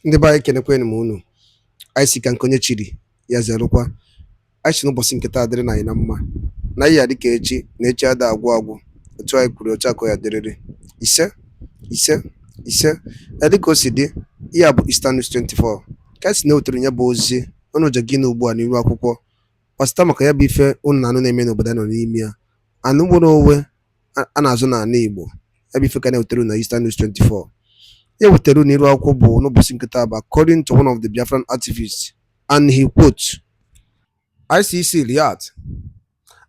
Ndị be anyị kenekwanụ m unu. Anyị si ka nke onye chiri ya zerụkwa. Anyị si n'ụbọchị nke taa dịrị na anyị na mma, na ihe ya dịka echi na echi ada agwụ agwụ, otu anyị kwuru otu akọ ya dịrịrị. Ise ise ise. Dịka o si dị, ihe a bụ Eastern News 24 ka anyị si na-ewetara ya bụ ozi ọnụ ụjọ gị na ugbu a n'iru akwụkwọ gbasịta maka ya bụ ife unu na anụ na-eme n'obodo anyị nọ n'ime ya, anụ nwere onwe a na-azụ n'ala Igbo. Ya bụ ife ka na-ewetara na Eastern News 24. Ya wetara n'iru akwụkwọ bụ n'ụbọchị nke taa bụ according to one of the Biafran activists, and he quotes ICC Riyadh,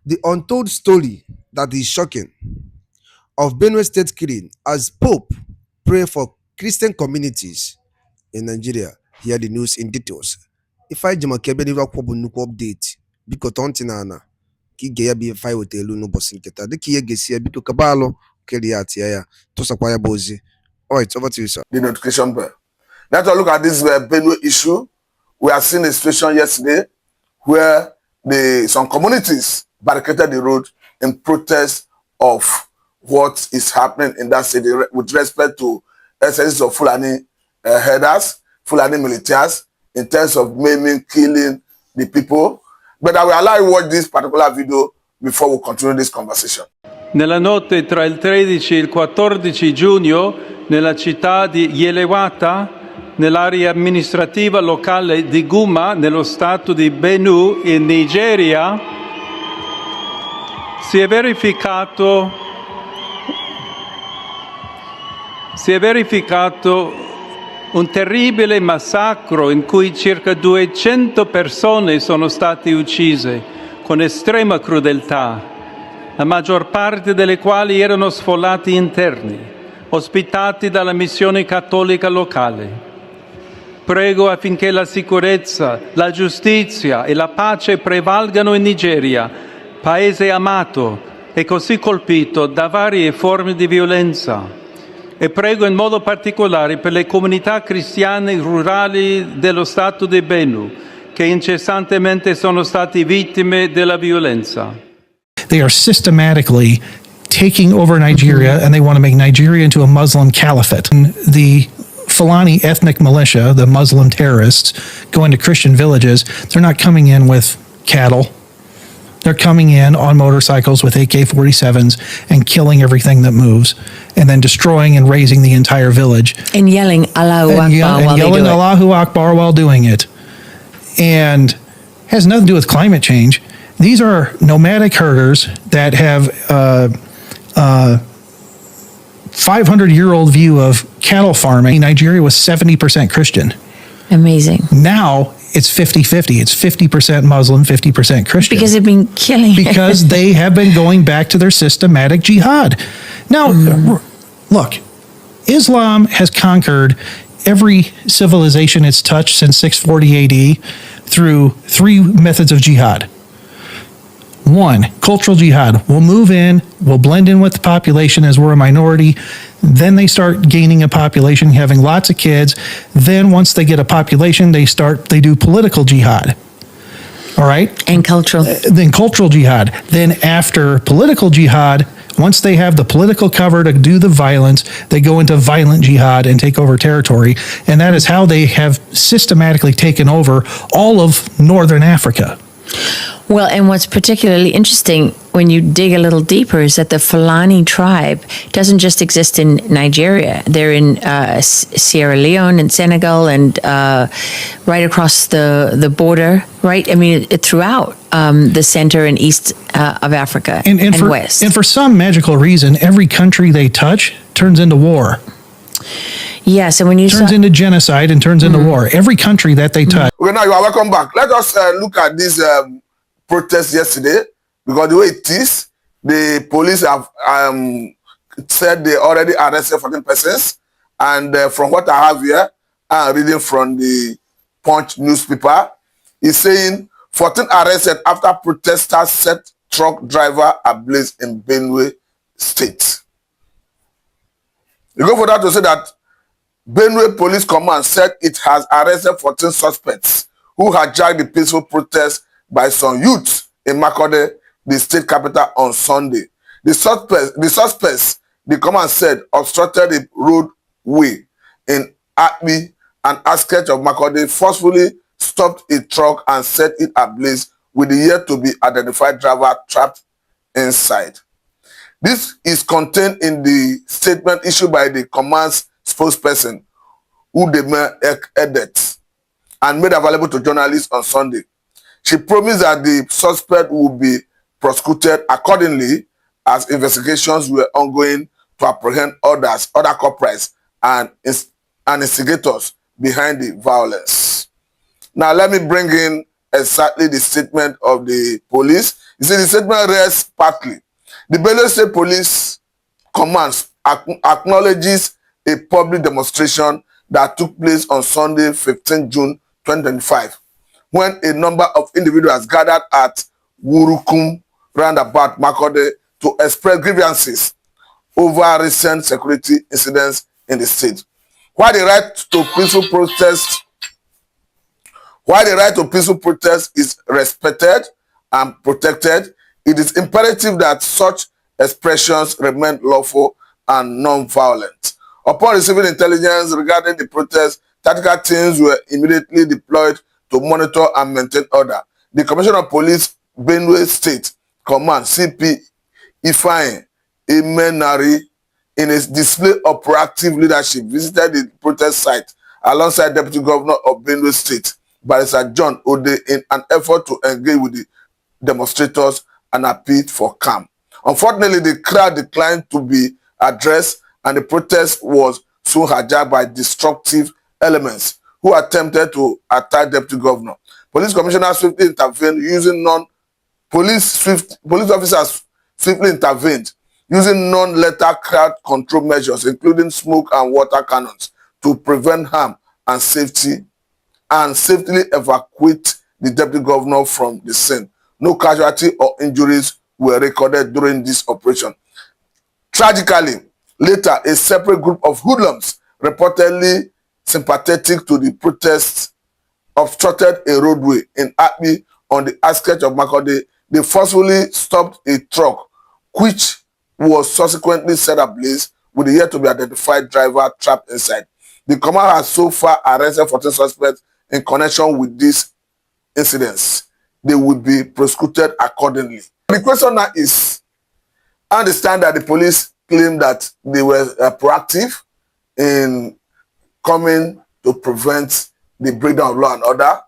the untold story that is shocking of Benue State killing as Pope pray for Christian communities in Nigeria. Hear the news in details. If I jama kebe n'iru akwụkwọ bụ nnukwu update, biko tọntị na ana ka ị ga ya bụ ife anyị wetara n'ụbọchị nke taa. Dịka ihe ga-esi ya, biko kaba alụ kere ya tia ya tụsakwa ya bụ ozi. All right, over to you, sir. The notification bell. Let's look at this Benue issue. We have seen a situation yesterday where some communities barricaded the road in protest of what is happening in that city with respect to excesses of Fulani herders, Fulani militias, in terms of maiming, killing the people. But I will allow you to watch this particular video before we continue this conversation. Nella notte tra il 13 e il 14 giugno, nella città di Yelewata, nell'area amministrativa locale di Guma, nello stato di Benue, in Nigeria, si è verificato un terribile massacro in cui circa 200 persone sono state uccise con estrema crudeltà, la maggior parte delle quali erano sfollati interni, ospitati dalla missione cattolica locale. Prego affinché la sicurezza, la giustizia e la pace prevalgano in Nigeria, paese amato e così colpito da varie forme di violenza. E prego in modo particolare per le comunità cristiane rurali dello Stato di Benue, che incessantemente sono stati vittime della violenza. They are systematically taking over Nigeria, and they want to make Nigeria into a Muslim caliphate. And the Fulani ethnic militia, the Muslim terrorists, go into Christian villages. They're not coming in with cattle. They're coming in on motorcycles with AK-47s and killing everything that moves, and then destroying and razing the entire village. And yelling Allahu Akbar while yelling they do Allahu Akbar while doing it. And has nothing to do with climate change. These are nomadic herders that have 500-year-old view of cattle farming. Nigeria was 70% Christian. Amazing. Now it's 50-50. It's 50% Muslim, 50% Christian. Because they've been killing. Because they have been going back to their systematic jihad. Now, look, Islam has conquered every civilization it's touched since 640 AD through three methods of jihad. One, cultural jihad. We'll move in, we'll blend in with the population as we're a minority. Then they start gaining a population, having lots of kids. Then once they get a population, they do political jihad. All right? And cultural. Then cultural jihad. Then after political jihad, once they have the political cover to do the violence, they go into violent jihad and take over territory. And that is how they have systematically taken over all of northern Africa. Well, and what's particularly interesting when you dig a little deeper is that the Fulani tribe doesn't just exist in Nigeria. They're in Sierra Leone and Senegal and right across the border, right? I mean, throughout the center and east of Africa and west. And for some magical reason, every country they touch turns into war. Yes, and when you turns into genocide and turns into war. Every country that they touch. Okay, now you are welcome back. Let us look at this protest yesterday, because the way it is, the police have said they already arrested 14 persons, and from what I have here, I'm reading from the Punch newspaper, is saying 14 arrested after protesters set truck driver ablaze in Benue State. You go for that to say that Benue Police Command said it has arrested 14 suspects who hijacked the peaceful protest by some youths in Makode, the state capital, on Sunday. The suspects, the command said, obstructed the roadway in Akpi and outskirts of Makurdi forcefully stopped a truck and set it ablaze with the yet to be identified driver trapped inside. This is contained in the statement issued by the command's spokesperson, Udeme Edet, and made available to journalists on Sunday. She promised that the suspect would be prosecuted accordingly as investigations were ongoing to apprehend other culprits and instigators behind the violence. Now, let me bring in exactly the statement of the police. You see, the statement reads partly. The Benue State Police Command acknowledges a public demonstration that took place on Sunday, 15 June 2025, when a number of individuals gathered at Wurukum roundabout Makurdi to express grievances over recent security incidents in the state. While the right to peaceful protest is respected and protected, it is imperative that such expressions remain lawful and non-violent. Upon receiving intelligence regarding the protest, tactical teams were immediately deployed to monitor and maintain order. The Commissioner of Police, Benue State Command, CP Ifeanyi Emenari, in a display of proactive leadership, visited the protest site alongside Deputy Governor of Benue State, Barrister John Ode, in an effort to engage with the demonstrators and appeal for calm. Unfortunately, the crowd declined to be addressed, and the protest was soon hijacked by destructive elements who attempted to attack Deputy Governor. Police commissioners swiftly intervened using police officers swiftly intervened using non-lethal crowd control measures, including smoke and water cannons, to prevent harm and safely evacuate the Deputy Governor from the scene. No casualty or injuries were recorded during this operation. Tragically, later, a separate group of hoodlums, reportedly sympathetic to the protests, obstructed a roadway in Akpi on the outskirts of Makurdi. They forcefully stopped a truck, which was subsequently set ablaze with the yet to be identified driver trapped inside. The command has so far arrested 14 suspects in connection with these incidents. They will be prosecuted accordingly. The question now is, I understand that the police claim that they were proactive in coming to prevent the breakdown of law and order.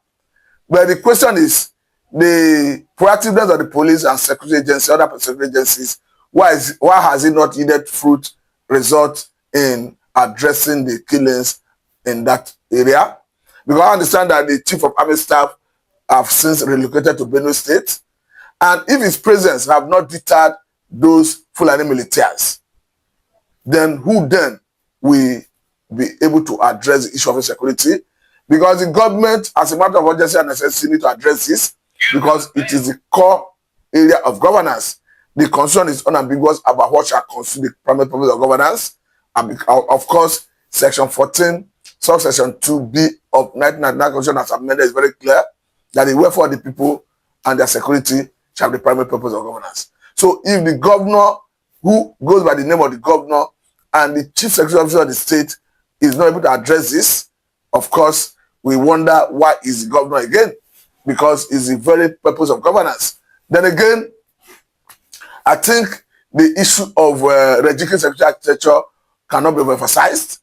But the question is, the proactiveness of the police and security agencies, other security agencies, why has it not yielded fruit result in addressing the killings in that area? Because I understand that the Chief of Army Staff have since relocated to Benue State, and if his presence have not deterred those Fulani militias, then who then will be able to address the issue of insecurity? Because the government, as a matter of urgency and necessity, need to address this because it is the core area of governance. The concern is unambiguous about what shall constitute the primary purpose of governance. And of course, Section 14, subsection 2B of 1999 Constitution as amended is very clear that the welfare of the people and their security shall be the primary purpose of governance. So if the governor, who goes by the name of the governor, and the chief security officer of the state is not able to address this, of course, we wonder why is the governor again? Because it's the very purpose of governance. Then again, I think the issue of regulating security architecture cannot be emphasized,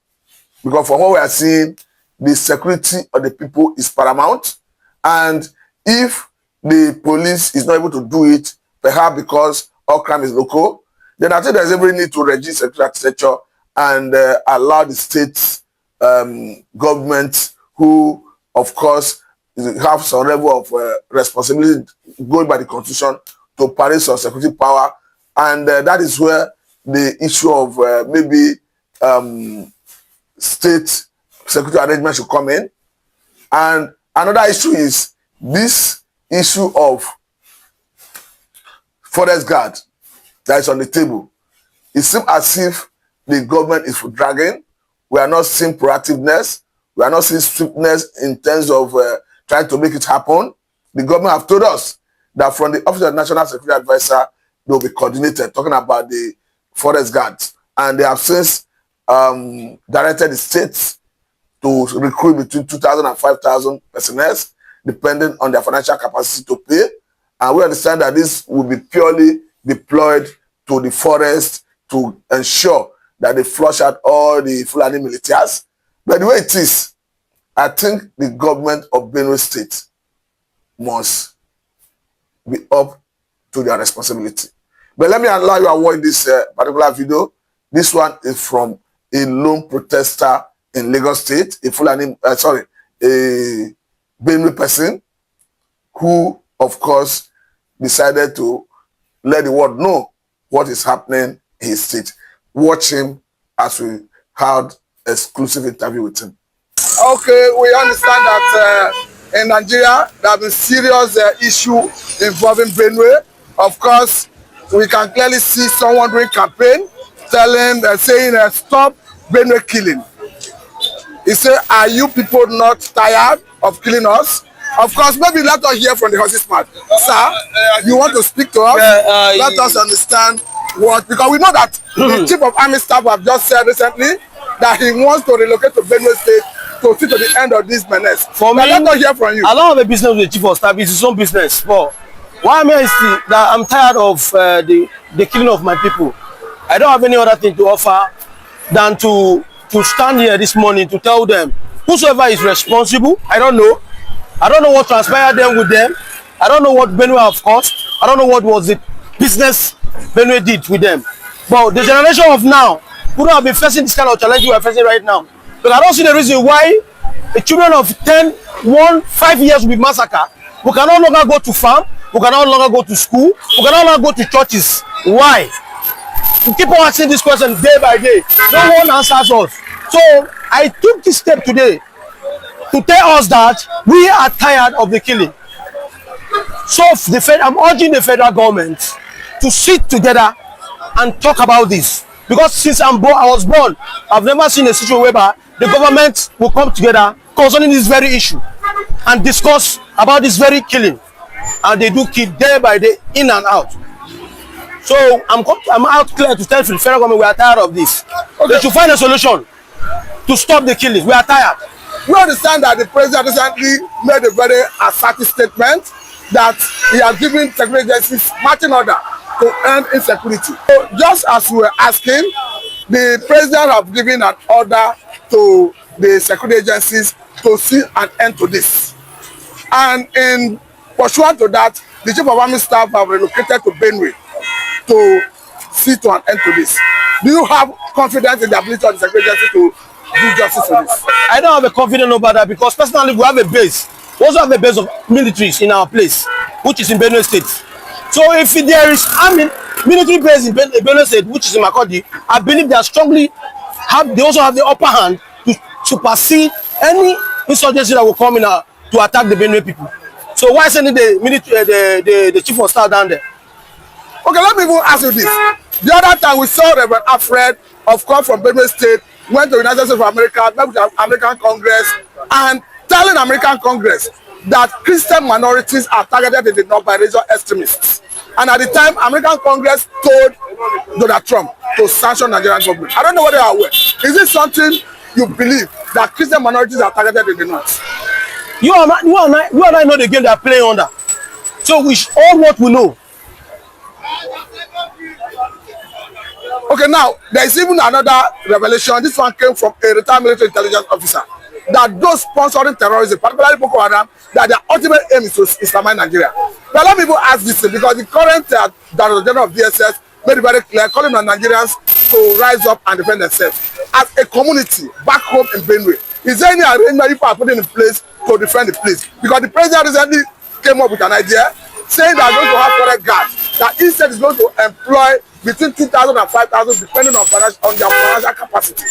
because from what we are seeing, the security of the people is paramount. And if the police is not able to do it, perhaps because all crime is local, then I think there's every need to register security architecture and allow the state's government, who, of course, have some level of responsibility going by the Constitution, to parade some security power. And that is where the issue of maybe state security arrangement should come in. And another issue is this issue of forest guard that is on the table. It seems as if the government is for dragging. We are not seeing proactiveness. We are not seeing swiftness in terms of trying to make it happen. The government have told us that from the Office of National Security Advisor, they will be coordinated, talking about the forest guards. And they have since directed the states to recruit between 2,000 and 5,000 personnel, depending on their financial capacity to pay. And we understand that this will be purely deployed to the forest to ensure that they flush out all the Fulani militias. But the way it is, I think the government of Benue State must be up to their responsibility. But let me allow you to watch this particular video. This one is from a lone protester in Lagos State, a Benue person who, of course, decided to let the world know what is happening in his state. Watch him as we had exclusive interview with him. Okay, we understand that in Nigeria there have been serious issue involving Benue. Of course, we can clearly see someone doing campaign, saying stop Benue killing. He said, are you people not tired of killing us? Of course, maybe let us hear from the horse's mouth. Sir, you want to speak to us? Let us understand what, because we know that the Chief of Army Staff have just said recently that he wants to relocate to Benue State to see to the end of this menace. For me, let us hear from you. I don't have a business with the Chief of Staff, it's his own business. But why am I still that I'm tired of the killing of my people? I don't have any other thing to offer than to stand here this morning to tell them whosoever is responsible. I don't know what transpired then with them. I don't know what Benue have caused. I don't know what was the business Benue did with them. But the generation of now wouldn't have been facing this kind of challenge we are facing right now. But I don't see the reason why the children of 5 years will be massacred. We can no longer go to farm. We can no longer go to school. We can no longer go to churches. Why? We keep on asking this question day by day. No one answers us. So I took this step today to tell us that we are tired of the killing. So I'm urging the federal government to sit together and talk about this. Because since I was born, I've never seen a situation whereby the government will come together concerning this very issue and discuss about this very killing. And they do kill day by day, in and out. So I'm out clear to tell the federal government we are tired of this. Okay. They should find a solution to stop the killing. We are tired. We understand that the president recently made a very assertive statement that he has given security agencies marching order to end insecurity. So just as we were asking, the president have given an order to the security agencies to see an end to this. And in pursuant to that, the Chief of Army Staff have relocated to Benue to see to an end to this. Do you have confidence in the ability of the security agency to do justice to this? I don't have a confidence about that because personally we have a base. We also have a base of militaries in our place, which is in Benue State. So if there is military base in Benue State, which is in Makurdi, I believe they are they also have the upper hand to supersede any insurgency that will come in to attack the Benue people. So why sending the Chief of Staff down there? Okay, let me even ask you this. The other time we saw Reverend Alfred, of course, from Benue State, went to the United States of America, met with the American Congress, and telling American Congress that Christian minorities are targeted in the north by religious extremists. And at the time, American Congress told Donald Trump to sanction Nigerian government. I don't know whether you are aware. Is this something you believe that Christian minorities are targeted in the north? You and I know the game they are playing under. So we all what we know. Okay, now there is even another revelation. This one came from a retired military intelligence officer that those sponsoring terrorism, particularly Boko Haram, that their ultimate aim is to Islamize Nigeria. But let me even ask this thing, because the current Director General of DSS made it very clear, calling on Nigerians to rise up and defend themselves. As a community back home in Benue, is there any arrangement you are putting in place to defend the place? Because the president recently came up with an idea saying they are going to have forest guards, that instead is going to employ between 2,000 and 5,000 depending on their financial capacity.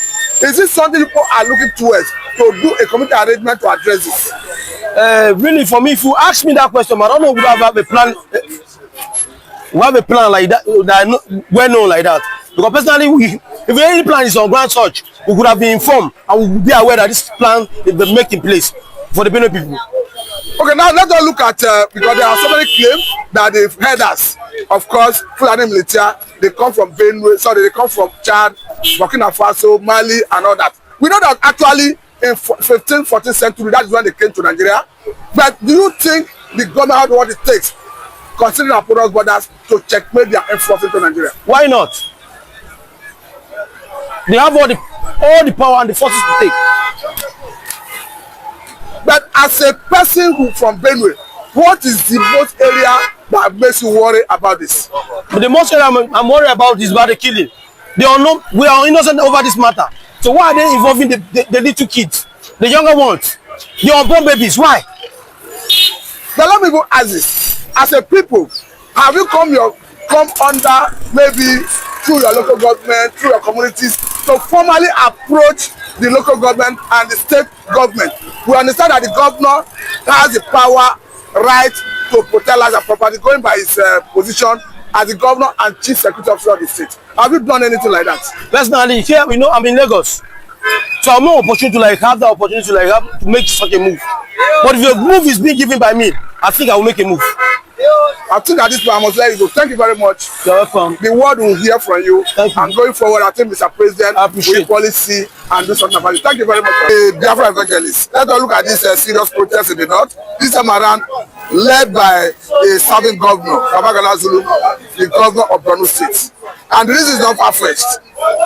Is this something people are looking towards to do a community arrangement to address this? Really, for me, if you ask me that question, I don't know if we have a plan. We have a plan like that, well known like that. Because personally, if any plan is on ground such, we could have been informed and we would be aware that this plan is being making place for the Benue people. Okay, now let's look at because there are so many claims that the herders, of course, Fulani militia, they come from Benue, sorry, they come from Chad, Burkina Faso, Mali, and all that. We know that actually in 15th, 14th century. That's when they came to Nigeria. But do you think the government had what it takes, considering our porous borders, to checkmate their influx into Nigeria? Why not? They have all the power and the forces to take. But as a person who from Benue, what is the most area that makes you worry about this? But the most area I'm worried about is about the killing. We are innocent over this matter. So why are they involving the little kids, the younger ones, the unborn babies? Why? Now let me go ask this. As a people, have you come under maybe through your local government, through your communities, to formally approach the local government and the state government? We understand that the governor has the power, right, to protect lives and property, going by his position as the governor and chief security officer of the state. Have you done anything like that? Personally, here we know I'm in Lagos, so I'm no opportunity to have the opportunity to make such a move. But if a move is being given by me, I think I will make a move. I think at this point I must let you go. Thank you very much. You're welcome. The world will hear from you. Thank you. And going forward, I think Mr. President will policy and do something about it. Thank you very much. Biafra evangelists, let us look at this serious protest in the north. This time around, led by a serving governor, Kabagala Zulu, the governor of Benue State. And this is not far-fetched.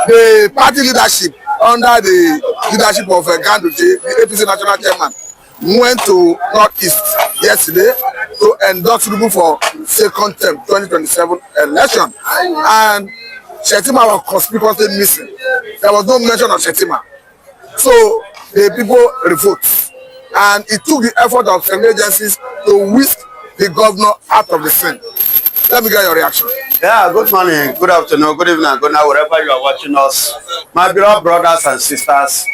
The party leadership under the leadership of Ganduje, the APC national chairman, went to Northeast yesterday to endorse Tinubu for second term 2027 election. And Shettima was conspicuously missing. There was no mention of Shettima. So the people revolt. And it took the effort of some agencies to whisk the governor out of the scene. Let me get your reaction. Yeah, good morning, good afternoon, good evening, good night, wherever you are watching us. My beloved brothers and sisters,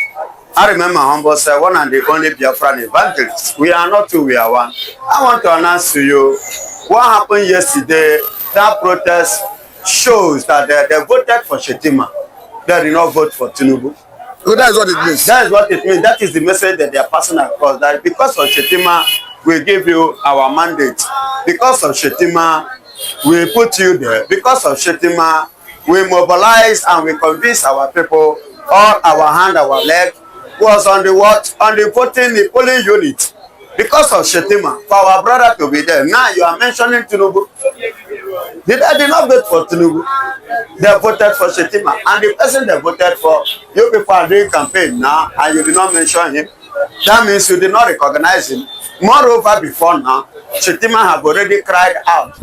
I remember humble say one and the only BIAFRALAND evangelist. We are not two, we are one. I want to announce to you what happened yesterday. That protest shows that they voted for Shettima. They did not vote for Tinubu. So that is what it means. That is what it means. That is the message that they are passing across. That because of Shettima, we give you our mandate. Because of Shettima, we put you there. Because of Shettima, we mobilize and we convince our people, all our hand, our leg, was on the what? On the voting, the polling unit. Because of Shettima, for our brother to be there. Now you are mentioning Tinubu. They did not vote for Tinubu. They voted for Shettima. And the person they voted for, you people are doing campaign now, and you did not mention him. That means you did not recognize him. Moreover, before now, Shettima have already cried out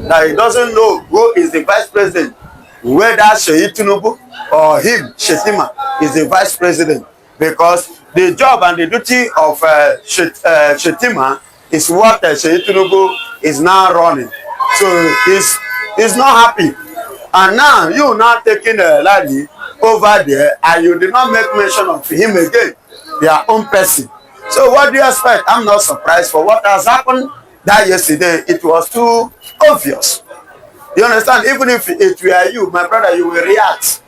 that he doesn't know who is the vice president, whether Sheyi Tinubu or him, Shettima, is the vice president. Because the job and the duty of Shettima is what Sheyi Tinubu is now running. So he's not happy. And now you now taking a lady over there and you did not make mention of him again, their own person. So what do you expect? I'm not surprised for what has happened that yesterday. It was too obvious. You understand? Even if it were you, my brother, you will react.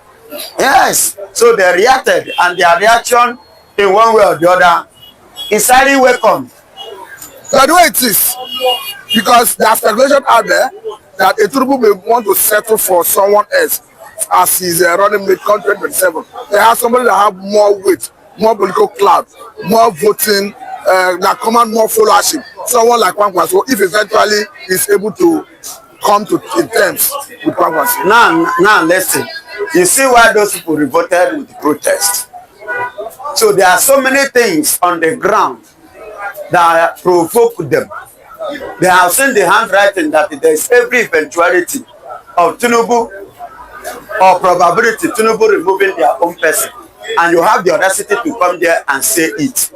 Yes. So they reacted, and their reaction in one way or the other is highly welcome. But the way it is, because there's speculation out there that Tinubu may want to settle for someone else as he's running mid 2027. They have somebody that have more weight, more political clout, more voting, that command more followership. Someone like Kwankwaso, if eventually he's able to come to terms with Kwankwaso. Now listen. You see why those people revolted with the protest. So there are so many things on the ground that provoke them. They have seen the handwriting that there is every eventuality of Tinubu or probability Tinubu removing their own person. And you have the audacity to come there and say it.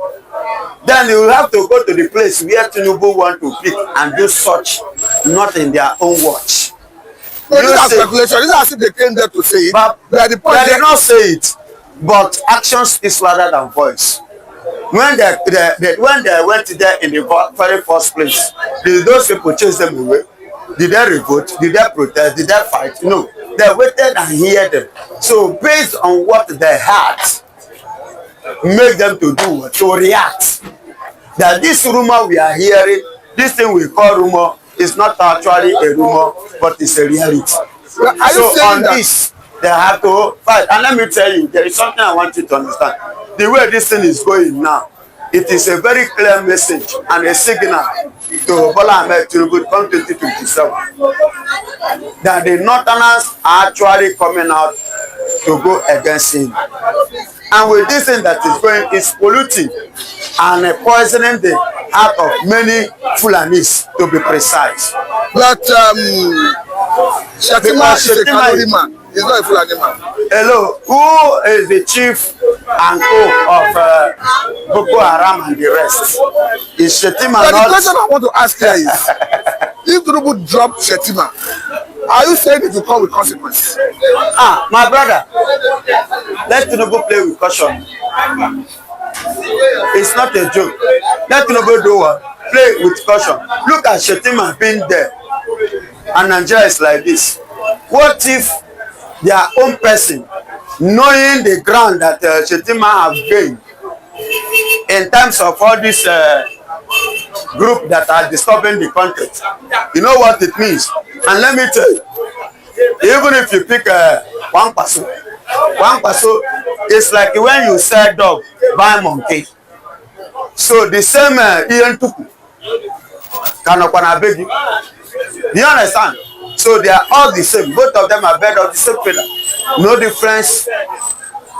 Then you have to go to the place where Tinubu want to pick and do such, not in their own watch. So these are speculation. These are as if they came there to say it. But they did not say it. But actions is louder than voice. When they went there in the very first place, did those people chase them away? Did they revolt? Did they protest? Did they fight? No. They waited and heard them. So based on what they had, make them to do what? To react. That this rumor we are hearing, this thing we call rumor, is not actually a rumor, but it's a reality. So on this, they have to fight. And let me tell you, there is something I want you to understand. the way this thing is going now, it is a very clear message and a signal to Bola Ahmed Tinubu come 2027 that the Northerners are actually coming out to go against him. And with this thing that is going, it's polluting and poisoning the heart of many Fulanis, to be precise. But Shetima is a Kanuri man. He's not a Fulani man. Hello, who is the chief and co of Boko Haram and the rest? Is Shetima But not? the question I want to ask here is, if Tinubu drop Shetima, are you saying it will come with consequences? Ah, my brother, let Tinubu play with caution. It's not a joke. Let Tinubu do what? Play with caution. Look at Shetima being there, and Nigeria is like this. What if their own person, knowing the ground that Shetima have gained in terms of all this group that are disturbing the content, you know what it means? And let me tell you, even if you pick one person is like when you sell dog, buy monkey. So the same Ian Tuku Kanokwana Begi. Do you understand? So they are all the same. Both of them are bird of the same feather. No difference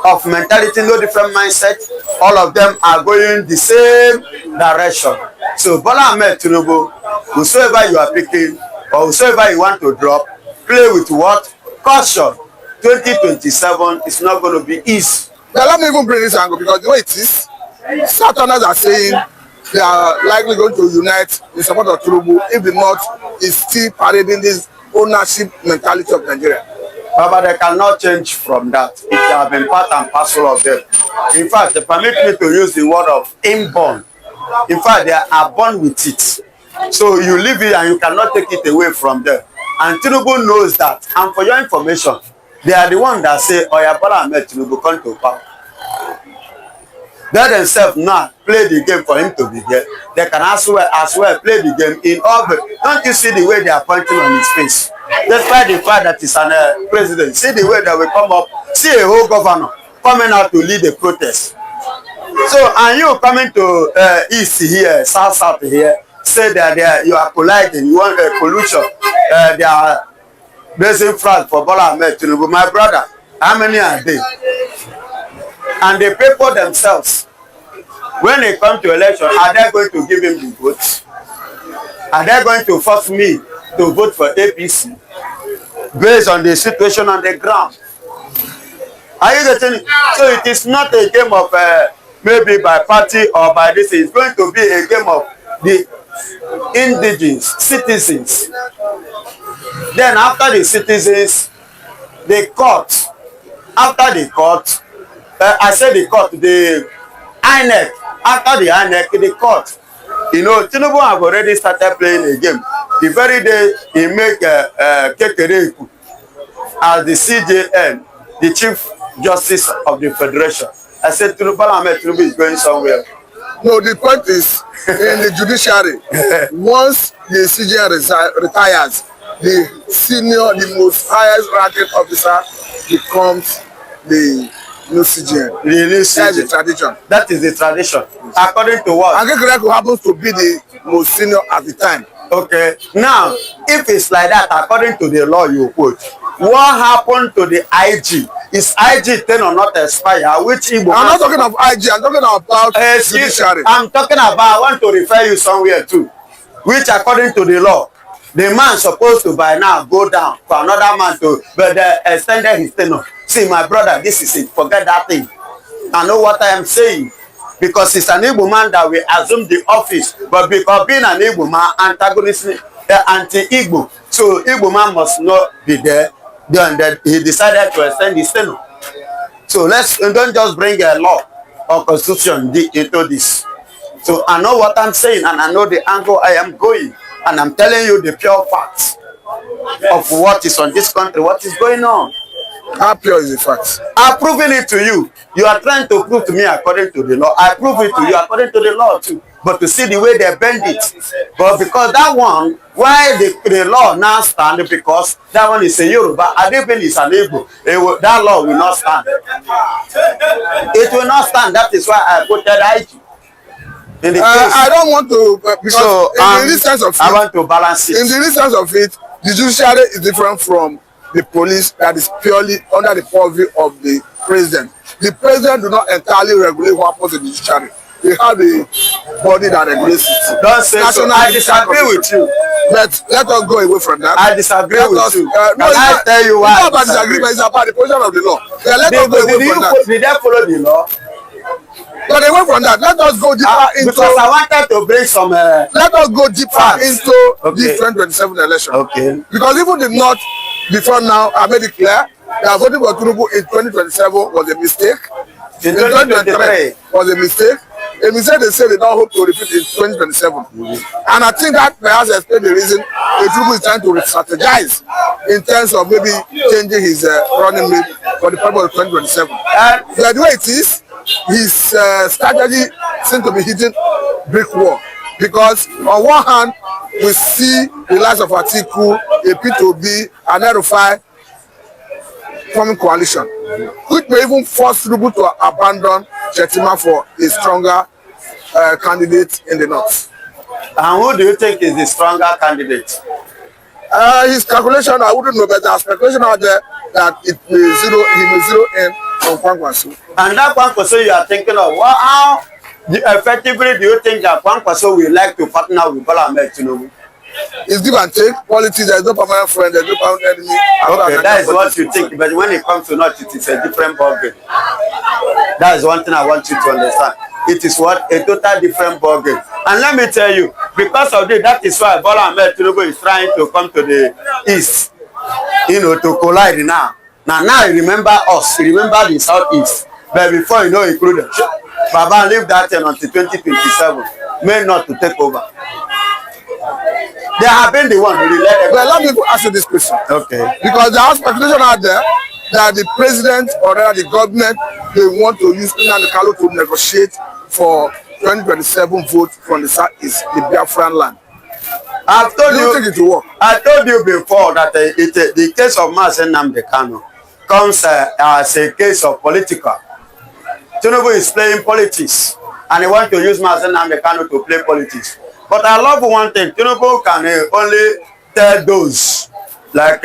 of mentality, no different mindset. All of them are going the same direction. So Bola Ahmed Tinubu, whosoever you are picking or whosoever you want to drop, play with what? Caution. 2027 is not going to be easy. Now let me even bring this angle, because the way it is, Southerners are saying they are likely going to unite in support of Tinubu if the North is still parading this ownership mentality of Nigeria. But they cannot change from that. It has been part and parcel of them. In fact, they permit me to use the word of inborn. In fact, they are born with it. So you leave it and you cannot take it away from them. And Tinubu knows that. And for your information, they are the ones that say, Oya Bola Ahmed Tinubu come to power. They themselves now play the game for him to be there. They can as well play the game in all the. Don't you see the way they are pointing on his face? Despite the fact that he's a president, see the way that we come up, see a whole governor coming out to lead the protest. So, and you coming to east here, south here, say that you are colliding, you want a pollution, they are raising flag for Bola Ahmed Tinubu. My brother, how many are they? And they pay for themselves. When they come to election, are they going to give him the votes? Are they going to force me to vote for APC based on the situation on the ground? Are you getting it? So it is not a game of maybe by party or by this. It's going to be a game of the indigenous citizens. Then after the citizens, the court. After the court, I said the court, the INEC. After the INEC, the court. You know, Tinubu have already started playing a game. The very day he make Kekereku as the CJN, the Chief Justice of the Federation. I said Bola Ahmed Tinubu is going somewhere. No, the point is, in the judiciary, once the CJN retires, the senior, the most highest ranking officer becomes the new CJN. The new CJN. That's the tradition. That is the tradition. According to what? And Kekereku happens to be the most senior at the time. Okay. Now, if it's like that, according to the law you quote, what happened to the IG? Is IG then or not expire? Which Igbo? I'm not talking of IG, I'm talking about judiciary. I'm talking about, I want to refer you somewhere too. Which according to the law, the man supposed to by now go down for another man to, but they extended his tenure. See, my brother, this is it. Forget that thing. I know what I am saying. Because it's an Igbo man that will assume the office. But because being an Igbo man, antagonist, anti-Igbo. So Igbo man must not be there. Then he decided to extend his tenure. So don't just bring a law or constitution into this. So I know what I'm saying and I know the angle I am going. And I'm telling you the pure facts of what is on this country, what is going on. How pure is the fact? I'm proving it to you. You are trying to prove to me according to the law. I prove it to you according to the law too. But to see the way they bend it. But because that one, why the law now stand, because that one is a Yoruba, Adebin is an Igbo. That law will not stand. It will not stand. That is why I put that IG. In the case, I don't want to, because so, in the instance of it, I want to balance it. in the instance of it, the judiciary is different from the police that is purely under the purview of the president. The president do not entirely regulate what happens in the judiciary. They have a body that regulates it. Don't say so. I disagree with you. But let us go away from that. I disagree with you. No, I tell you why. It's not about disagreement, it's about the position of the law. Yeah, let us go away from that. Did they follow the law? But away from that, let us go deeper into. Because I wanted to bring some. Let us go deeper facts into this 2027 election. Okay. Because even the North, before now, I made it clear that voting for Tinubu in 2027 was a mistake. In 2023 was a mistake. A mistake they say they don't hope to repeat in 2027. And I think that perhaps explains the reason Tinubu is trying to strategize in terms of maybe changing his running mate for the purpose of 2027. But the way it is, his strategy seems to be hitting brick wall, because on one hand we see the likes of Atiku, a P2B, and Erufai forming coalition, which may even force Tinubu to abandon Shetima for a stronger candidate in the north. And who do you think is the stronger candidate? His calculation, I wouldn't know, but there's speculation out there that he may zero in on Kwankwaso. And that Kwankwaso you are thinking of, well, how effectively do you think that Kwankwaso will like to partner with Bola Ahmed Tinubu? It's give and take. Politics, there is no permanent friend, there is no permanent enemy. Okay, that is what you think. But when it comes to North, it is a different ballgame. That is one thing I want you to understand. It is what? A total different ballgame. And let me tell you, because of this, that is why Bola Ahmed Tinubu is trying to come to the east, to collide now. Now he remember us, he remember the southeast. But before he included, Baba leave that until 2027, may not to take over. They have been the one who let them. Well, let me ask you this question. Okay. Because there are speculation out there that the president or rather the government, they want to use Nnamdi Kanu to negotiate for 2027 vote from the southeast, the Biafran land. I've told you, think it will work? I told you before that the case of Nnamdi Kanu comes as a case of political. Tinubu is playing politics, and he wants to use Nnamdi Kanu to play politics. But I love one thing, Tinubu can only tell those like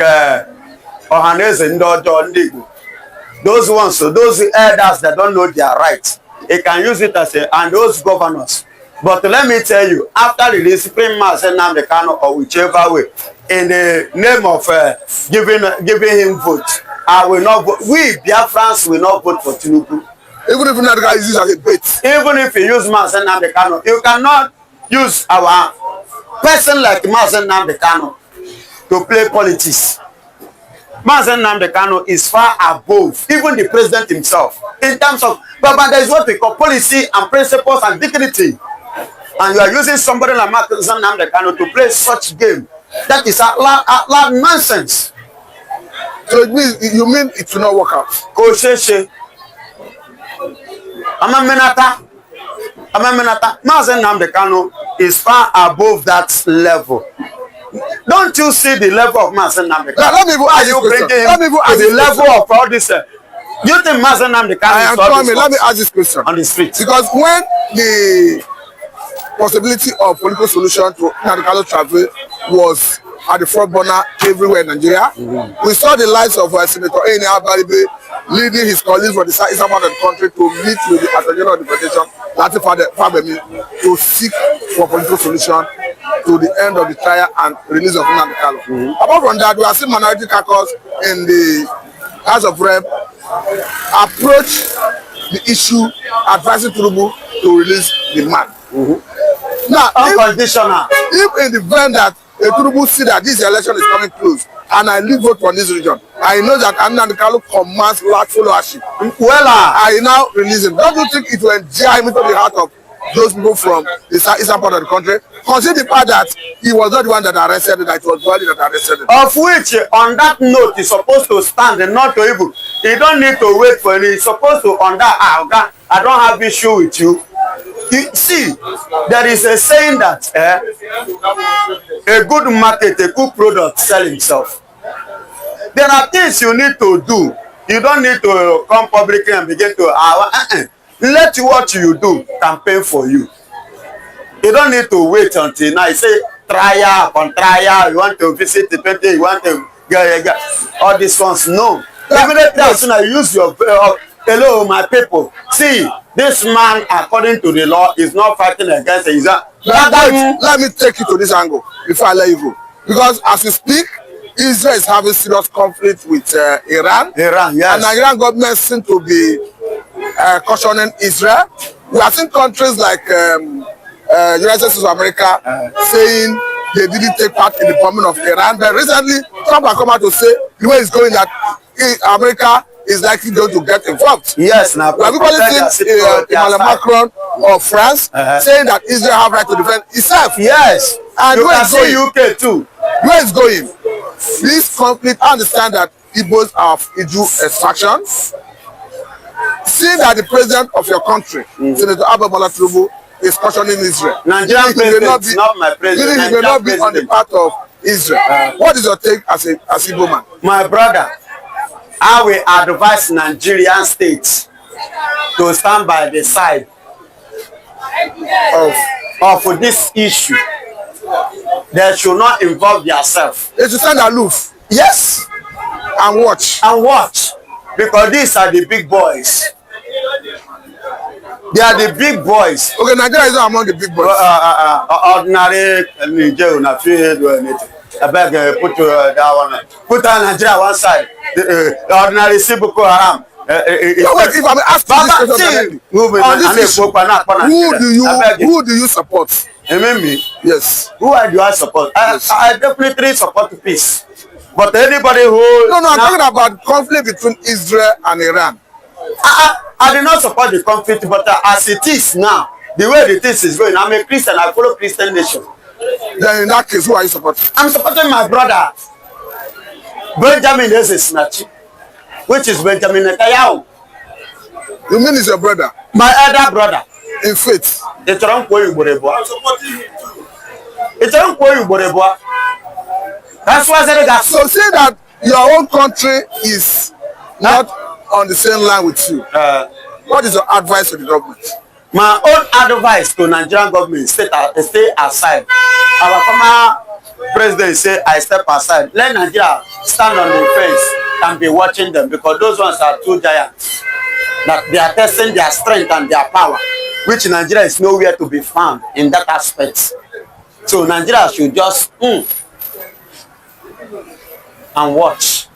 Ohaneze Ndojo Ndigo, those ones, so those elders that don't know their rights, he can use it as and those governors. But let me tell you, after the discipline Nnamdi Kanu or whichever way, in the name of giving him vote, I will not vote. We Biafrans will not vote for Tinubu. Even if Nnamdi Kanu is used as a bait. Even if you use Nnamdi Kanu, you cannot use our person like Nnamdi Kanu to play politics. Nnamdi Kanu is far above even the president himself in terms of, but there is what we call policy and principles and dignity. And you are using somebody like Nnamdi Kanu to play such game. That is a nonsense. So it means, you mean it will not work out? Kosheshe. Amamenata. Nnamdi Kanu is far above that level. Don't you see the level of Nnamdi Kanu? Let me ask you the level of all this. You think Nnamdi Kanu is all this? Let me ask this question. On the street. Because when the possibility of political solution to Nnamdi Kanu travel was at the front burner everywhere in Nigeria, we saw the likes of Senator Eni Abaribe leading his colleagues from the southern part of the country to meet with the Attorney General of the Federation, Lateef Fagbemi, to seek for political solution to the end of the trial and release of Nnamdi Kanu. Apart from that, we are seeing minority caucus in the House of Rep approach the issue advising Tinubu to release the man. Now, unconditional. If in the event that Tinubu see that this election is coming close, and I leave vote for this region, I know that Nnamdi Kanu commands large followership. Well, I now release him. Don't you think it will endear him into the heart of those people from the eastern part of the country, consider the fact that he was not the one that arrested it, that it was Buhari that arrested it. Of which, on that note, he's supposed to stand and not to even. He don't need to wait for it. He's supposed to, on that, I don't have issue with you. You see, there is a saying that a good market, a good product sell himself. There are things you need to do. You don't need to come publicly and begin to let what you do campaign for you. You don't need to wait until now. You say trial upon trial. You want to visit the painting. You want to get all these ones. No. Immediately as soon as you use your hello, my people. See, this man, according to the law, is not fighting against it. Let me take you to this angle before I let you go. Because as we speak, Israel is having serious conflict with Iran. Iran, yes. And the Iran government seems to be cautioning Israel. We have seen countries like United States of America saying they didn't take part in the bombing of Iran. But recently, Trump has come out to say the way it's going that America is likely going to get involved. Yes, now. We have people seen Emmanuel Macron of France saying that Israel have right to defend itself. Yes. And you where can it's see going? UK too. Where it's going? This conflict, I understand that Igbos are of Iju extraction. Seeing that the president of your country, Senator Bola Tinubu, is cautioning Israel. Nigerian president is not my president. He may not be on the part of Israel. What is your take as Igbo man? My brother, I will advise Nigerian states to stand by the side of this issue. They should not involve themselves. They should stand aloof. Yes. And watch. And watch. Because these are the big boys. They are the big boys. Okay, Nigeria is not among the big boys. Ordinary Nigeria, I beg, put that one. Put Nigeria one side. The ordinary Boko Haram. Wait, if I may ask you this question, on this issue, who do you support? Me? Yes. Who do I support? Yes. I definitely support peace. But anybody who... No, I'm talking about conflict between Israel and Iran. I do not support the conflict, but as it is now, the way the things is going, I'm a Christian, I follow Christian nation. Then in that case, who are you supporting? I'm supporting my brother, Benjamin Snatch, which is Benjamin Netanyahu. You mean he's your brother? My elder brother. In faith? I'm supporting him too. That's why I said that. So say that your own country is not on the same line with you. What is your advice to the government? My own advice to Nigerian government, stay aside. Our former president say, I step aside. Let Nigeria stand on the fence and be watching them, because those ones are two giants. That they are testing their strength and their power, which Nigeria is nowhere to be found in that aspect. So Nigeria should just and watch.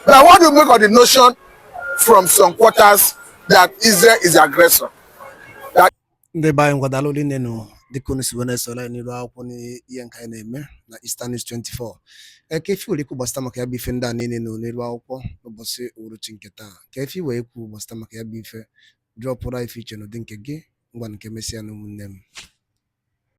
Now, what do you make of the notion from some quarters that Israel is the aggressor? Ndị be anyị ngwadalụ dị nenu dịka unu si wee sola n'iru akwụkwọ n'ihe nke anyị na-eme na Eastern News 24. Ka efi were ikwu gbasịta maka ya bụ ife ndị a niile nọ n'iru akwụkwọ n'ụbọchị uhuruchi nke taa. Ka efi wee ikwu gbasịta maka ya bụ ife drọpụrụ ife iche n'ụdị nke gị ngwa nke mesịa na ụmụnne m.